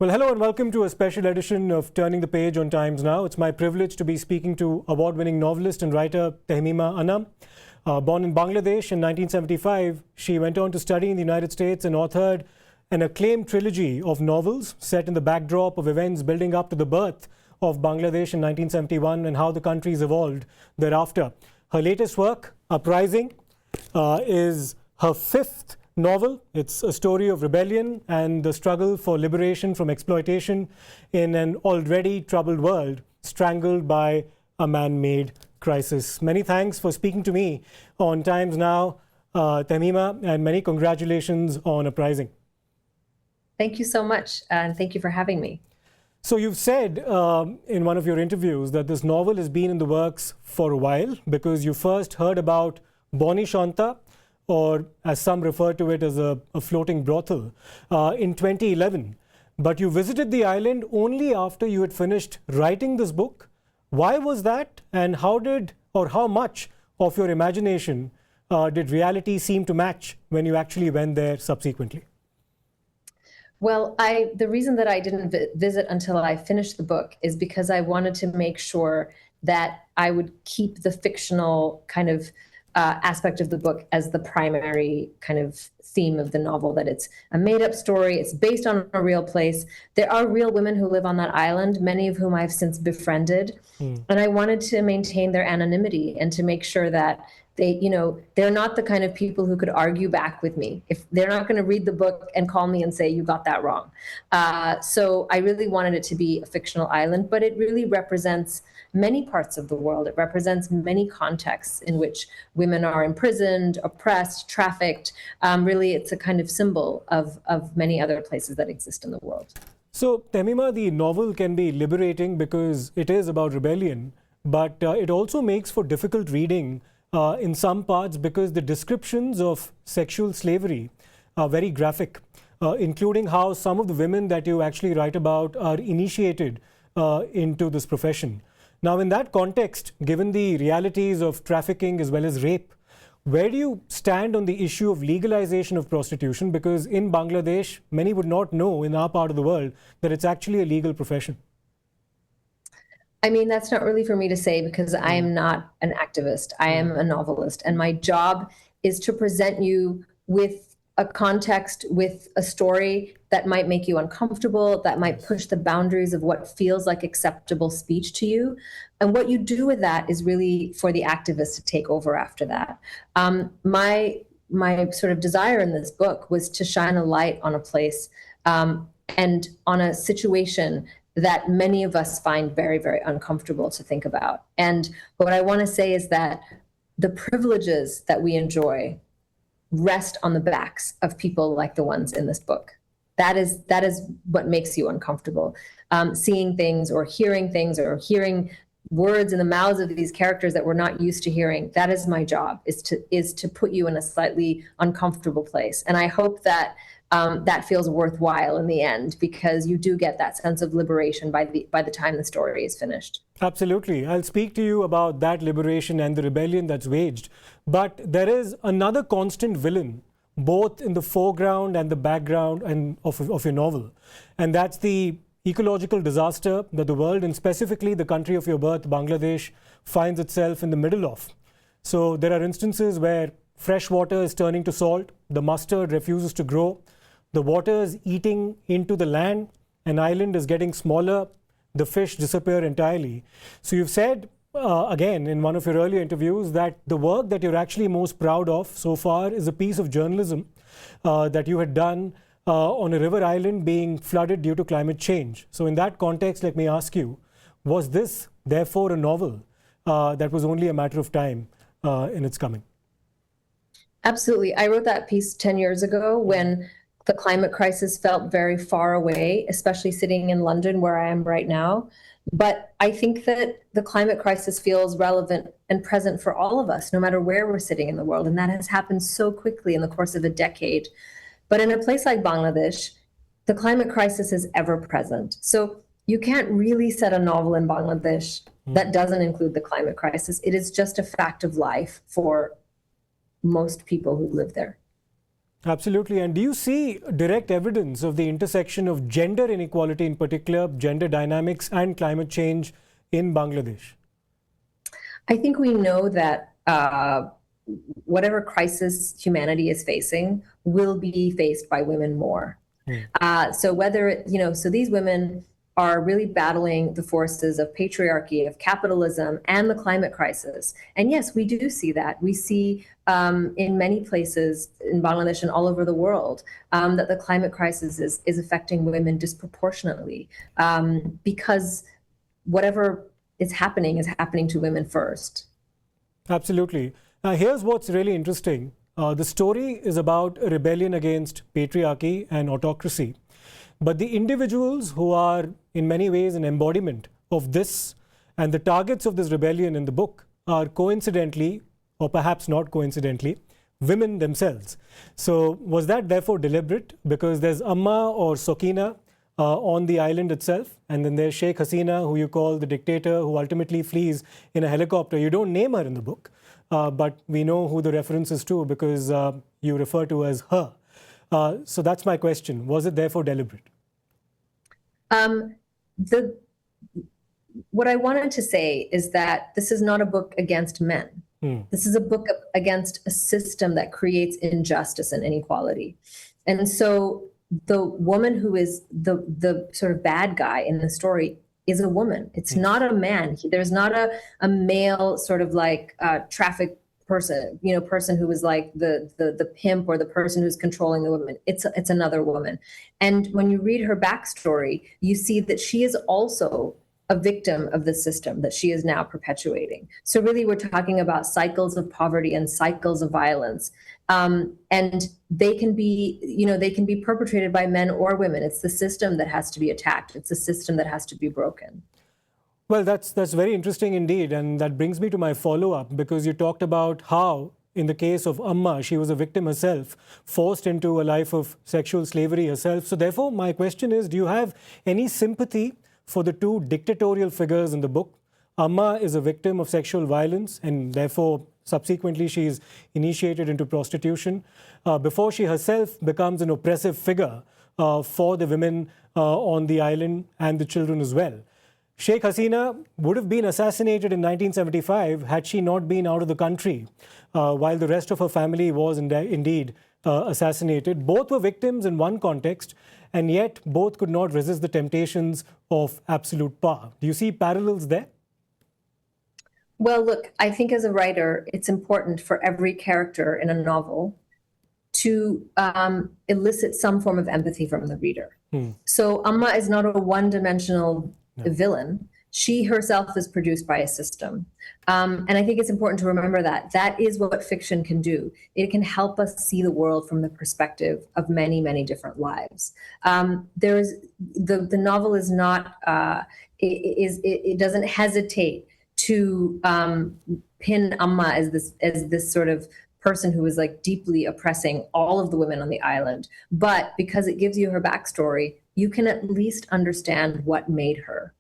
Well, hello and welcome to a special edition of Turning the Page on Times Now. It's my privilege to be speaking to award-winning novelist and writer Tahmima Anam. Born in Bangladesh in 1975, she went on to study in the United States and authored an acclaimed trilogy of novels set in the backdrop of events building up to the birth of Bangladesh in 1971 and how the country's evolved thereafter. Her latest work, Uprising, is her fifth novel. It's a story of rebellion and the struggle for liberation from exploitation in an already troubled world, strangled by a man-made crisis. Many thanks for speaking to me on Times Now, Tahmima, and many congratulations on Uprising. Thank you so much, and thank you for having me. So you've said in one of your interviews that this novel has been in the works for a while because you first heard about Boni Shanta, or as some refer to it as a floating brothel, in 2011. But you visited the island only after you had finished writing this book. Why was that, and how much of your imagination did reality seem to match when you actually went there subsequently? Well, the reason that I didn't visit until I finished the book is because I wanted to make sure that I would keep the fictional kind of aspect of the book as the primary kind of theme of the novel, that it's a made-up story, it's based on a real place. There are real women who live on that island, many of whom I've since befriended. And I wanted to maintain their anonymity and to make sure that they're not the kind of people who could argue back with me. If they're not going to read the book and call me and say, you got that wrong. So I really wanted it to be a fictional island, but it really represents many parts of the world. It represents many contexts in which women are imprisoned, oppressed, trafficked. Really, it's a kind of symbol of many other places that exist in the world. So, Tahmima, the novel can be liberating because it is about rebellion, but it also makes for difficult reading in some parts because the descriptions of sexual slavery are very graphic, including how some of the women that you actually write about are initiated into this profession. Now, in that context, given the realities of trafficking as well as rape, where do you stand on the issue of legalization of prostitution? Because in Bangladesh, many would not know in our part of the world that it's actually a legal profession. I mean, that's not really for me to say because I am not an activist. I am a novelist, and my job is to present you with a context, with a story that might make you uncomfortable, that might push the boundaries of what feels like acceptable speech to you. And what you do with that is really for the activists to take over after that. My sort of desire in this book was to shine a light on a place and on a situation that many of us find very, very uncomfortable to think about. And what I want to say is that the privileges that we enjoy rest on the backs of people like the ones in this book. That is what makes you uncomfortable. Seeing things or hearing words in the mouths of these characters that we're not used to hearing. That is my job, is to put you in a slightly uncomfortable place. And I hope that that feels worthwhile in the end, because you do get that sense of liberation by the time the story is finished. Absolutely. I'll speak to you about that liberation and the rebellion that's waged. But there is another constant villain, both in the foreground and the background of your novel. And that's the ecological disaster that the world, and specifically the country of your birth, Bangladesh, finds itself in the middle of. So there are instances where fresh water is turning to salt, the mustard refuses to grow, the water is eating into the land, an island is getting smaller, the fish disappear entirely. So you've said, again, in one of your earlier interviews, that the work that you're actually most proud of so far is a piece of journalism that you had done on a river island being flooded due to climate change. So in that context, let me ask you, was this therefore a novel that was only a matter of time in its coming? Absolutely. I wrote that piece 10 years ago when the climate crisis felt very far away, especially sitting in London where I am right now. But I think that the climate crisis feels relevant and present for all of us, no matter where we're sitting in the world. And that has happened so quickly in the course of a decade. But in a place like Bangladesh, the climate crisis is ever present. So you can't really set a novel in Bangladesh that doesn't include the climate crisis. It is just a fact of life for most people who live there. Absolutely. And do you see direct evidence of the intersection of gender inequality, in particular, gender dynamics and climate change in Bangladesh? I think we know that whatever crisis humanity is facing will be faced by women more. So whether, so these women are really battling the forces of patriarchy, of capitalism, and the climate crisis. And yes, we do see that. We see in many places in Bangladesh and all over the world that the climate crisis is affecting women disproportionately because whatever is happening to women first. Absolutely. Now, here's what's really interesting. The story is about a rebellion against patriarchy and autocracy. But the individuals who are in many ways an embodiment of this and the targets of this rebellion in the book are coincidentally, or perhaps not coincidentally, women themselves. So was that therefore deliberate? Because there's Amma or Sokina on the island itself, and then there's Sheikh Hasina, who you call the dictator, who ultimately flees in a helicopter. You don't name her in the book, but we know who the reference is to because you refer to as her. So that's my question. Was it therefore deliberate? What I wanted to say is that this is not a book against men. This is a book against a system that creates injustice and inequality. And so the woman who is the sort of bad guy in the story is a woman. It's not a man. There's not a male sort of like traffic person, person who is like the pimp or the person who's controlling the woman. It's another woman. And when you read her backstory, you see that she is also a victim of the system that she is now perpetuating. So really, we're talking about cycles of poverty and cycles of violence. And they can be perpetrated by men or women. It's the system that has to be attacked. It's the system that has to be broken. Well, that's very interesting indeed. And that brings me to my follow-up, because you talked about how, in the case of Amma, she was a victim herself, forced into a life of sexual slavery herself. So therefore, my question is, do you have any sympathy for the two dictatorial figures in the book? Amma is a victim of sexual violence, and therefore, subsequently, she is initiated into prostitution before she herself becomes an oppressive figure for the women on the island and the children as well. Sheikh Hasina would have been assassinated in 1975 had she not been out of the country, while the rest of her family was indeed assassinated. Both were victims in one context, and yet both could not resist the temptations of absolute power. Do you see parallels there? Well, look, I think as a writer, it's important for every character in a novel to elicit some form of empathy from the reader. So Amma is not a one-dimensional villain. She herself is produced by a system. And I think it's important to remember that that is what fiction can do. It can help us see the world from the perspective of many, many different lives. The novel is not, it doesn't hesitate to pin Amma as this sort of person who is like deeply oppressing all of the women on the island. But because it gives you her backstory, you can at least understand what made her.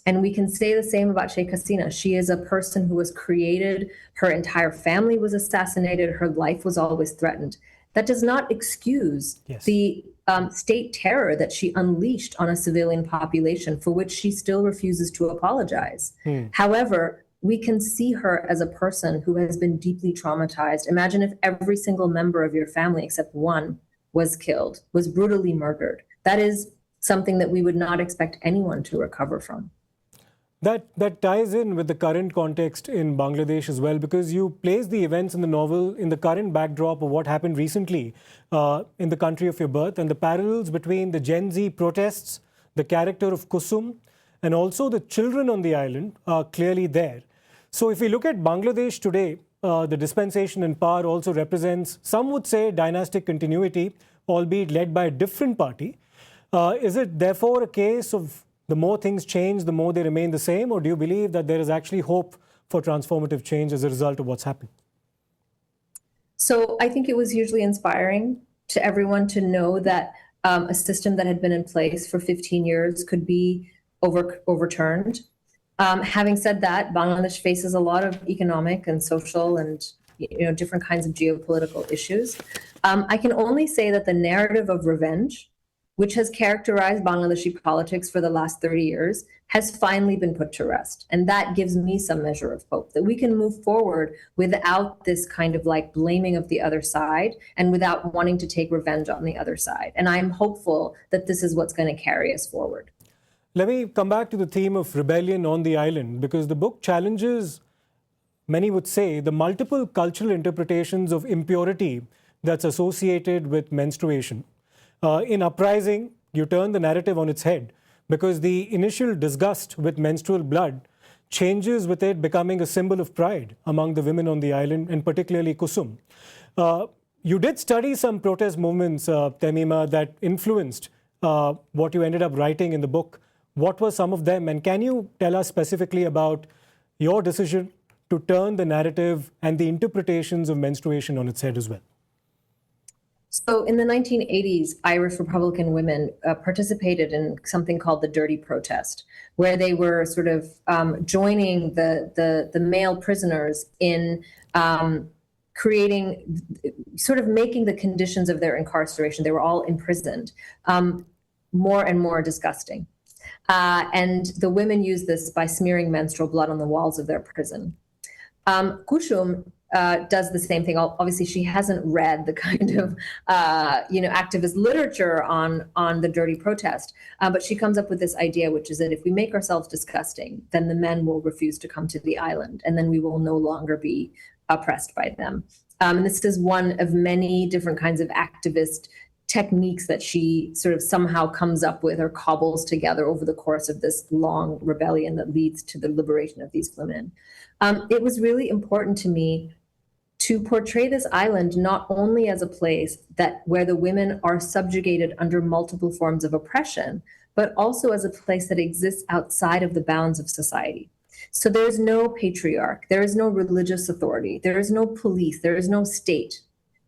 And we can say the same about Sheikh Hasina. She is a person who was created, her entire family was assassinated, her life was always threatened. That does not excuse the state terror that she unleashed on a civilian population, for which she still refuses to apologize. However, we can see her as a person who has been deeply traumatized. Imagine if every single member of your family, except one, was killed, was brutally murdered. That is something that we would not expect anyone to recover from. That ties in with the current context in Bangladesh as well, because you place the events in the novel in the current backdrop of what happened recently in the country of your birth, and the parallels between the Gen Z protests, the character of Kusum, and also the children on the island are clearly there. So if we look at Bangladesh today, the dispensation in power also represents, some would say, dynastic continuity, albeit led by a different party. Is it therefore a case of the more things change, the more they remain the same? Or do you believe that there is actually hope for transformative change as a result of what's happened? So I think it was hugely inspiring to everyone to know that a system that had been in place for 15 years could be overturned. Having said that, Bangladesh faces a lot of economic and social and different kinds of geopolitical issues. I can only say that the narrative of revenge, which has characterized Bangladeshi politics for the last 30 years, has finally been put to rest. And that gives me some measure of hope that we can move forward without this kind of like blaming of the other side and without wanting to take revenge on the other side. And I'm hopeful that this is what's going to carry us forward. Let me come back to the theme of rebellion on the island, because the book challenges, many would say, the multiple cultural interpretations of impurity that's associated with menstruation. In Uprising, you turn the narrative on its head, because the initial disgust with menstrual blood changes with it becoming a symbol of pride among the women on the island, and particularly Kusum. You did study some protest movements, Tahmima, that influenced what you ended up writing in the book. What were some of them? And can you tell us specifically about your decision to turn the narrative and the interpretations of menstruation on its head as well? So in the 1980s, Irish Republican women participated in something called the Dirty Protest, where they were sort of joining the male prisoners in creating, sort of making the conditions of their incarceration, they were all imprisoned, more and more disgusting. And the women used this by smearing menstrual blood on the walls of their prison. Kusum does the same thing. Obviously, she hasn't read the kind of activist literature on the Dirty Protest, but she comes up with this idea, which is that if we make ourselves disgusting, then the men will refuse to come to the island, and then we will no longer be oppressed by them. And this is one of many different kinds of activist techniques that she sort of somehow comes up with or cobbles together over the course of this long rebellion that leads to the liberation of these women. It was really important to me to portray this island not only as a place where the women are subjugated under multiple forms of oppression, but also as a place that exists outside of the bounds of society. So there's no patriarch, there is no religious authority, there is no police, there is no state,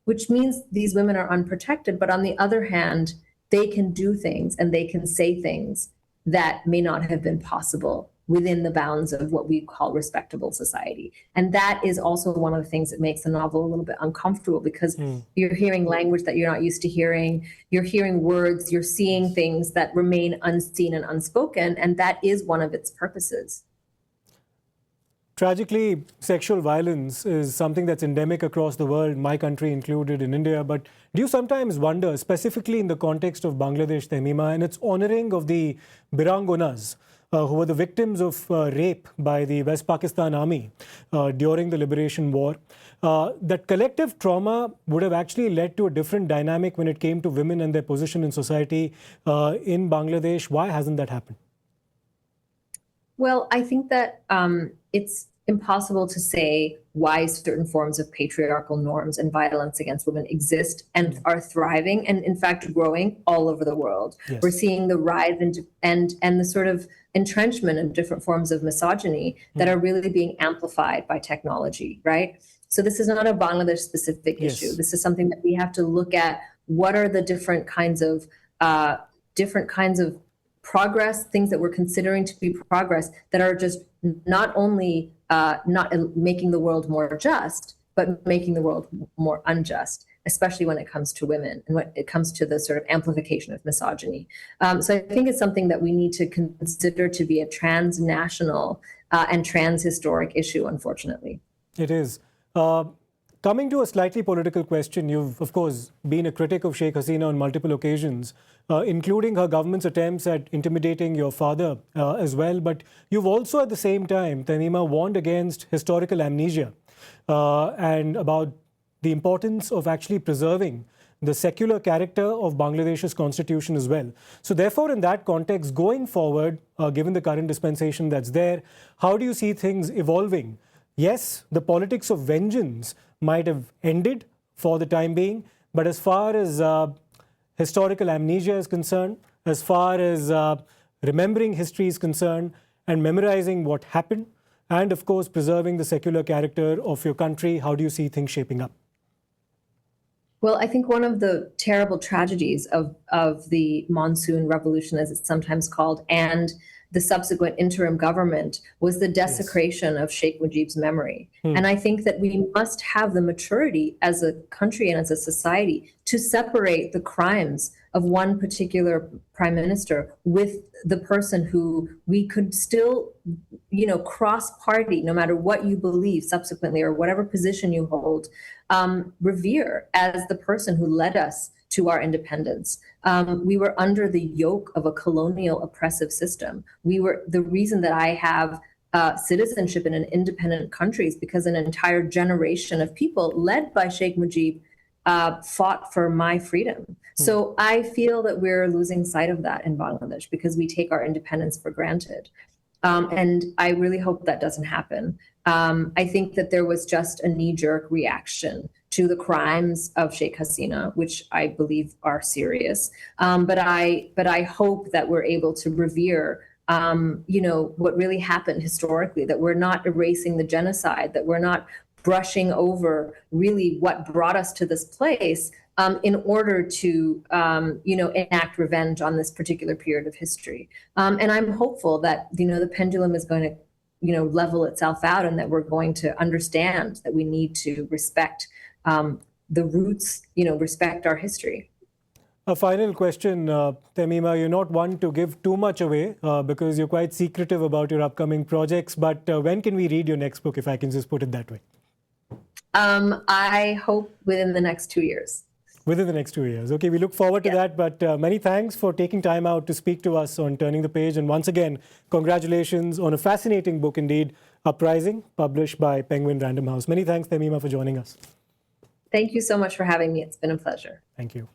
which means these women are unprotected. But on the other hand, they can do things and they can say things that may not have been possible within the bounds of what we call respectable society. And that is also one of the things that makes the novel a little bit uncomfortable, because you're hearing language that you're not used to hearing, you're hearing words, you're seeing things that remain unseen and unspoken, and that is one of its purposes. Tragically, sexual violence is something that's endemic across the world, my country included, in India. But do you sometimes wonder, specifically in the context of Bangladesh, Tahmima, and its honoring of the Birangonas, who were the victims of rape by the West Pakistan Army during the Liberation War, that collective trauma would have actually led to a different dynamic when it came to women and their position in society in Bangladesh? Why hasn't that happened? Well, I think that it's impossible to say why certain forms of patriarchal norms and violence against women exist and are thriving and, in fact, growing all over the world. Yes. We're seeing the rise and the sort of entrenchment of different forms of misogyny that are really being amplified by technology, right? So this is not a Bangladesh-specific issue. This is something that we have to look at. What are the different kinds of progress, things that we're considering to be progress that are just not only not making the world more just, but making the world more unjust, especially when it comes to women and when it comes to the sort of amplification of misogyny. So I think it's something that we need to consider to be a transnational and transhistoric issue, unfortunately. It is. Coming to a slightly political question, you've, of course, been a critic of Sheikh Hasina on multiple occasions, including her government's attempts at intimidating your father as well. But you've also, at the same time, Tahmima, warned against historical amnesia and about the importance of actually preserving the secular character of Bangladesh's constitution as well. So therefore, in that context, going forward, given the current dispensation that's there, how do you see things evolving? Yes, the politics of vengeance might have ended for the time being, but as far as historical amnesia is concerned, as far as remembering history is concerned and memorizing what happened, and of course preserving the secular character of your country, how do you see things shaping up? Well, I think one of the terrible tragedies of the monsoon revolution, as it's sometimes called, and the subsequent interim government was the desecration of Sheikh Mujib's memory. And I think that we must have the maturity as a country and as a society to separate the crimes of one particular prime minister with the person who we could still, cross party, no matter what you believe subsequently or whatever position you hold, revere as the person who led us to our independence. We were under the yoke of a colonial oppressive system. The reason that I have citizenship in an independent country is because an entire generation of people led by Sheikh Mujib fought for my freedom. So I feel that we're losing sight of that in Bangladesh because we take our independence for granted. And I really hope that doesn't happen. I think that there was just a knee-jerk reaction to the crimes of Sheikh Hasina, which I believe are serious. But I hope that we're able to revere what really happened historically, that we're not erasing the genocide, that we're not brushing over really what brought us to this place in order to, enact revenge on this particular period of history. And I'm hopeful that, the pendulum is going to, level itself out and that we're going to understand that we need to respect the roots, respect our history. A final question, Tahmima. You're not one to give too much away because you're quite secretive about your upcoming projects. But when can we read your next book, if I can just put it that way? I hope within the next 2 years. Within the next 2 years. Okay, we look forward to that. But many thanks for taking time out to speak to us on Turning the Page. And once again, congratulations on a fascinating book indeed, Uprising, published by Penguin Random House. Many thanks, Tahmima, for joining us. Thank you so much for having me. It's been a pleasure. Thank you.